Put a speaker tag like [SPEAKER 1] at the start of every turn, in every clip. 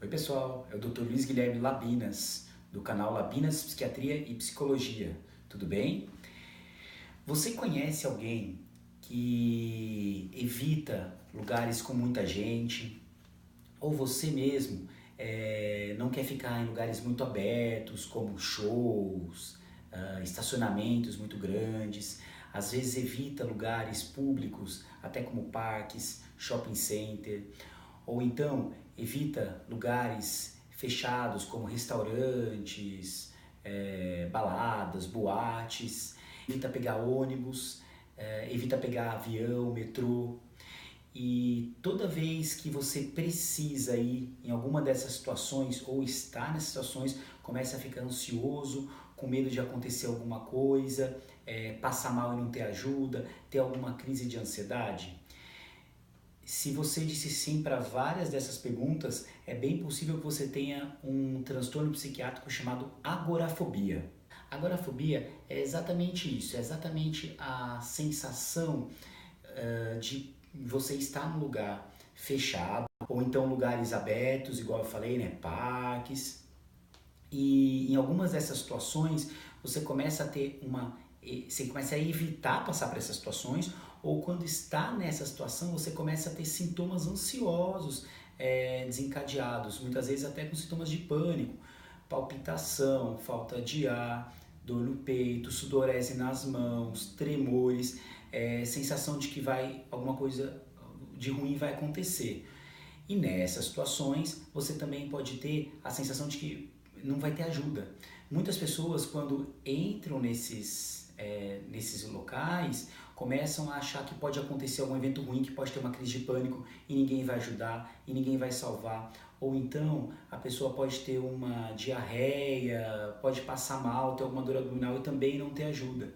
[SPEAKER 1] Oi pessoal, é o Dr. Luiz Guilherme Labinas, do canal Labinas Psiquiatria e Psicologia. Tudo bem? Você conhece alguém que evita lugares com muita gente? Ou você mesmo não quer ficar em lugares muito abertos, como shows, estacionamentos muito grandes? Às vezes evita lugares públicos, até como parques, shopping center, ou então evita lugares fechados como restaurantes, baladas, boates, evita pegar ônibus, evita pegar avião, metrô. E toda vez que você precisa ir em alguma dessas situações ou está nessas situações, começa a ficar ansioso, com medo de acontecer alguma coisa, passar mal e não ter ajuda, ter alguma crise de ansiedade. Se você disse sim para várias dessas perguntas, é bem possível que você tenha um transtorno psiquiátrico chamado agorafobia. Agorafobia é exatamente isso, é exatamente a sensação de você estar num lugar fechado, ou então lugares abertos, igual eu falei, né, parques. E em algumas dessas situações, você começa a ter você começa a evitar passar por essas situações, ou quando está nessa situação, você começa a ter sintomas ansiosos desencadeados, muitas vezes até com sintomas de pânico, palpitação, falta de ar, dor no peito, sudorese nas mãos, tremores, sensação de que alguma coisa de ruim vai acontecer. E nessas situações, você também pode ter a sensação de que não vai ter ajuda. Muitas pessoas, quando entram nesses locais, começam a achar que pode acontecer algum evento ruim, que pode ter uma crise de pânico e ninguém vai ajudar, e ninguém vai salvar. Ou então a pessoa pode ter uma diarreia, pode passar mal, ter alguma dor abdominal e também não ter ajuda.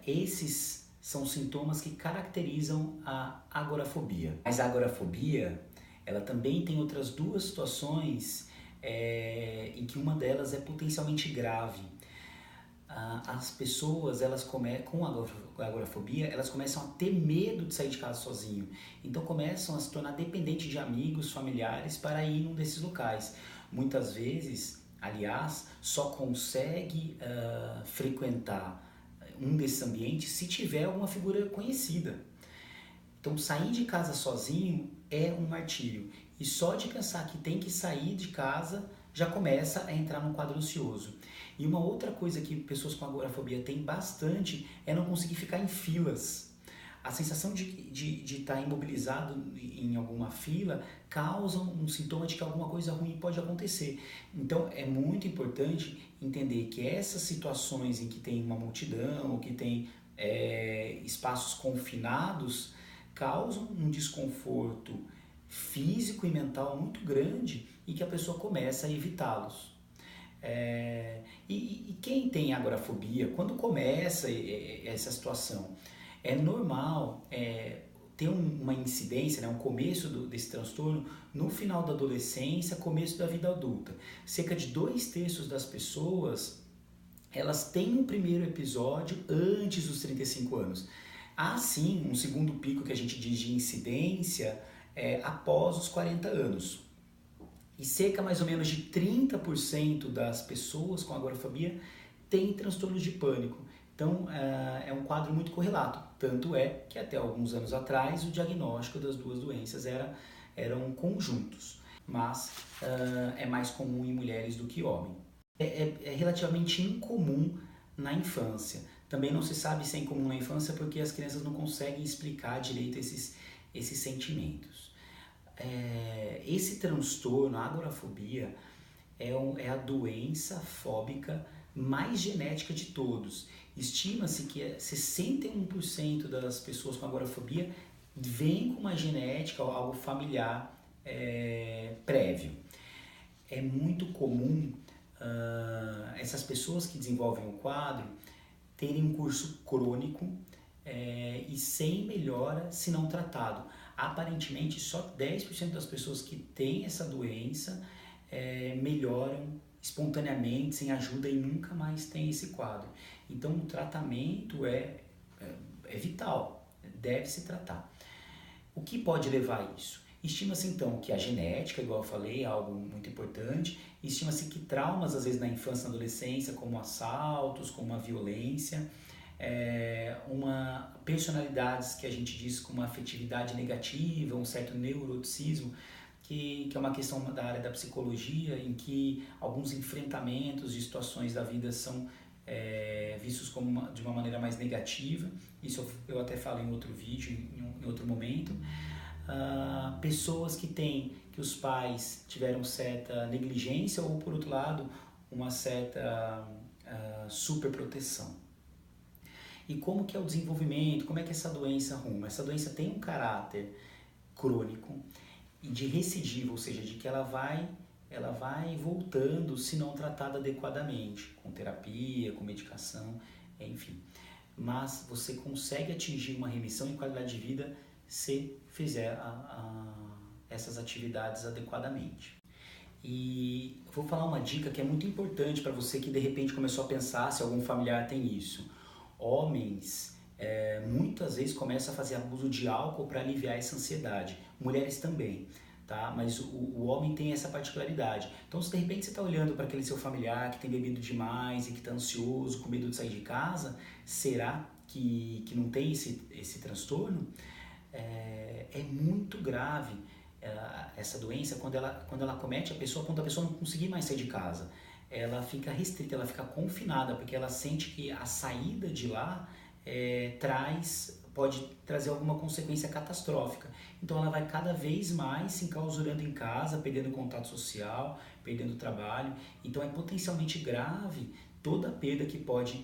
[SPEAKER 1] Esses são sintomas que caracterizam a agorafobia. Mas a agorafobia, ela também tem outras duas situações em que uma delas é potencialmente grave. As pessoas, com a agorafobia, elas começam a ter medo de sair de casa sozinho. Então começam a se tornar dependentes de amigos, familiares para ir num desses locais. Muitas vezes, aliás, só consegue frequentar um desses ambientes se tiver uma figura conhecida. Então sair de casa sozinho é um martírio. E só de pensar que tem que sair de casa já começa a entrar num quadro ansioso. E uma outra coisa que pessoas com agorafobia têm bastante é não conseguir ficar em filas. A sensação de estar imobilizado em alguma fila causa um sintoma de que alguma coisa ruim pode acontecer. Então é muito importante entender que essas situações em que tem uma multidão ou que tem espaços confinados causam um desconforto físico e mental muito grande e que a pessoa começa a evitá-los. E quem tem agorafobia, quando começa essa situação, é normal ter uma incidência, né, um começo desse transtorno no final da adolescência, começo da vida adulta. Cerca de 2/3 das pessoas, elas têm um primeiro episódio antes dos 35 anos. Há sim um segundo pico que a gente diz de incidência após os 40 anos. E cerca mais ou menos de 30% das pessoas com agorafobia têm transtornos de pânico. Então é um quadro muito correlato. Tanto é que até alguns anos atrás o diagnóstico das duas doenças eram conjuntos. Mas é mais comum em mulheres do que homens. É relativamente incomum na infância. Também não se sabe se é incomum na infância porque as crianças não conseguem explicar direito esses sentimentos. Esse transtorno, a agorafobia, é a doença fóbica mais genética de todos. Estima-se que 61% das pessoas com agorafobia vêm com uma genética, algo familiar prévio. É muito comum essas pessoas que desenvolvem o quadro terem um curso crônico e sem melhora se não tratado. Aparentemente, só 10% das pessoas que têm essa doença melhoram espontaneamente, sem ajuda, e nunca mais têm esse quadro. Então, o tratamento é vital, deve se tratar. O que pode levar a isso? Estima-se então que a genética, igual eu falei, é algo muito importante. Estima-se que traumas, às vezes na infância e na adolescência, como assaltos, como a violência, uma personalidades que a gente diz com uma afetividade negativa, um certo neuroticismo, que é uma questão da área da psicologia, em que alguns enfrentamentos de situações da vida são vistos como de uma maneira mais negativa. Isso eu até falo em outro vídeo, em outro momento. Pessoas que os pais tiveram certa negligência ou, por outro lado, uma certa superproteção. E como que é o desenvolvimento, como é que essa doença arruma? Essa doença tem um caráter crônico e de recidiva, ou seja, de que ela vai voltando se não tratada adequadamente, com terapia, com medicação, enfim. Mas você consegue atingir uma remissão e qualidade de vida se fizer essas atividades adequadamente. E vou falar uma dica que é muito importante para você que de repente começou a pensar se algum familiar tem isso. Homens muitas vezes começam a fazer abuso de álcool para aliviar essa ansiedade. Mulheres também, tá? Mas o homem tem essa particularidade. Então, se de repente você está olhando para aquele seu familiar que tem bebido demais e que está ansioso, com medo de sair de casa, será que não tem esse transtorno? É muito grave essa doença quando ela comete a pessoa, quando a pessoa não conseguir mais sair de casa. Ela fica restrita, ela fica confinada, porque ela sente que a saída de lá pode trazer alguma consequência catastrófica. Então ela vai cada vez mais se enclausurando em casa, perdendo contato social, perdendo trabalho. Então é potencialmente grave toda a perda que pode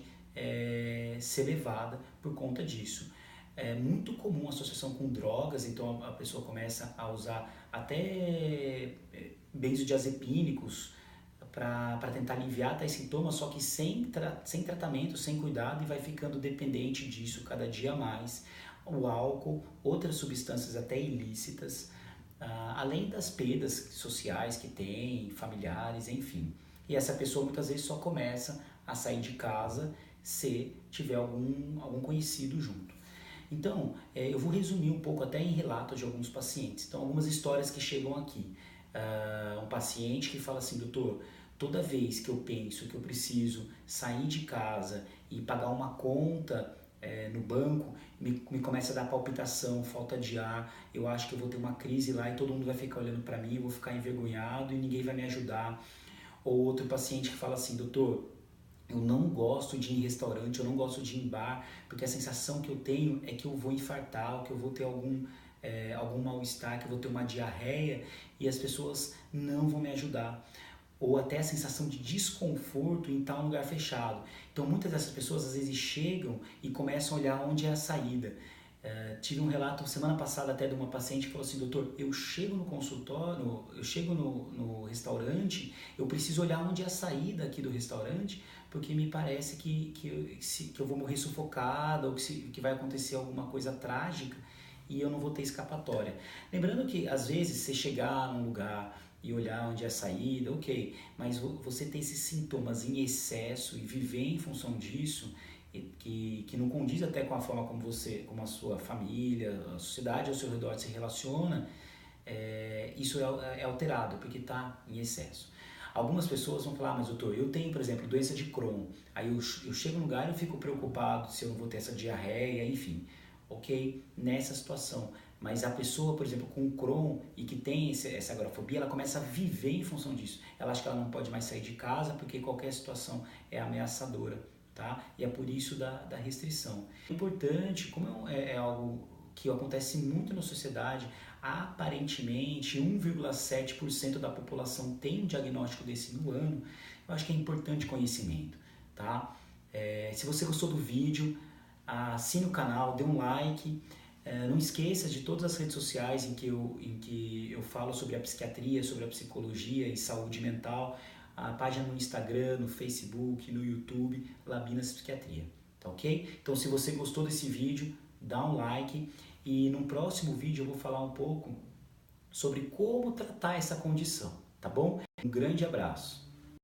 [SPEAKER 1] ser levada por conta disso. É muito comum a associação com drogas, então a pessoa começa a usar até benzodiazepínicos para tentar aliviar tais sintomas, só que sem tratamento, sem cuidado, e vai ficando dependente disso cada dia mais. O álcool, outras substâncias até ilícitas, além das perdas sociais que tem, familiares, enfim. E essa pessoa muitas vezes só começa a sair de casa se tiver algum conhecido junto. Então, eu vou resumir um pouco até em relatos de alguns pacientes. Então, algumas histórias que chegam aqui. Um paciente que fala assim: doutor, toda vez que eu penso que eu preciso sair de casa e pagar uma conta no banco, me começa a dar palpitação, falta de ar, eu acho que eu vou ter uma crise lá e todo mundo vai ficar olhando para mim, eu vou ficar envergonhado e ninguém vai me ajudar. Ou outro paciente que fala assim: doutor, eu não gosto de ir em restaurante, eu não gosto de ir em bar, porque a sensação que eu tenho é que eu vou infartar, ou que eu vou ter algum mal-estar, que eu vou ter uma diarreia e as pessoas não vão me ajudar. Ou até a sensação de desconforto em estar em um lugar fechado. Então muitas dessas pessoas às vezes chegam e começam a olhar onde é a saída. Tive um relato semana passada até de uma paciente que falou assim: doutor, eu chego no consultório, eu chego no restaurante, eu preciso olhar onde é a saída aqui do restaurante, porque me parece que eu vou morrer sufocada, ou que vai acontecer alguma coisa trágica e eu não vou ter escapatória. Lembrando que às vezes você chegar num lugar e olhar onde é a saída, ok, mas você ter esses sintomas em excesso e viver em função disso, que não condiz até com a forma como a sua família, a sociedade ao seu redor se relaciona, isso é alterado, porque está em excesso. Algumas pessoas vão falar: mas doutor, eu tenho, por exemplo, doença de Crohn, aí eu chego no lugar e eu fico preocupado se eu não vou ter essa diarreia, enfim, ok, nessa situação. Mas a pessoa, por exemplo, com Crohn e que tem essa agorafobia, ela começa a viver em função disso. Ela acha que ela não pode mais sair de casa porque qualquer situação é ameaçadora, tá? E é por isso da restrição. É importante, como é algo que acontece muito na sociedade, aparentemente 1,7% da população tem um diagnóstico desse no ano, eu acho que é importante conhecimento, tá? Se você gostou do vídeo, assine o canal, dê um like. Não esqueça de todas as redes sociais em que eu falo sobre a psiquiatria, sobre a psicologia e saúde mental. A página no Instagram, no Facebook, no YouTube, Labinas Psiquiatria, tá ok? Então, se você gostou desse vídeo, dá um like, e no próximo vídeo eu vou falar um pouco sobre como tratar essa condição, tá bom? Um grande abraço!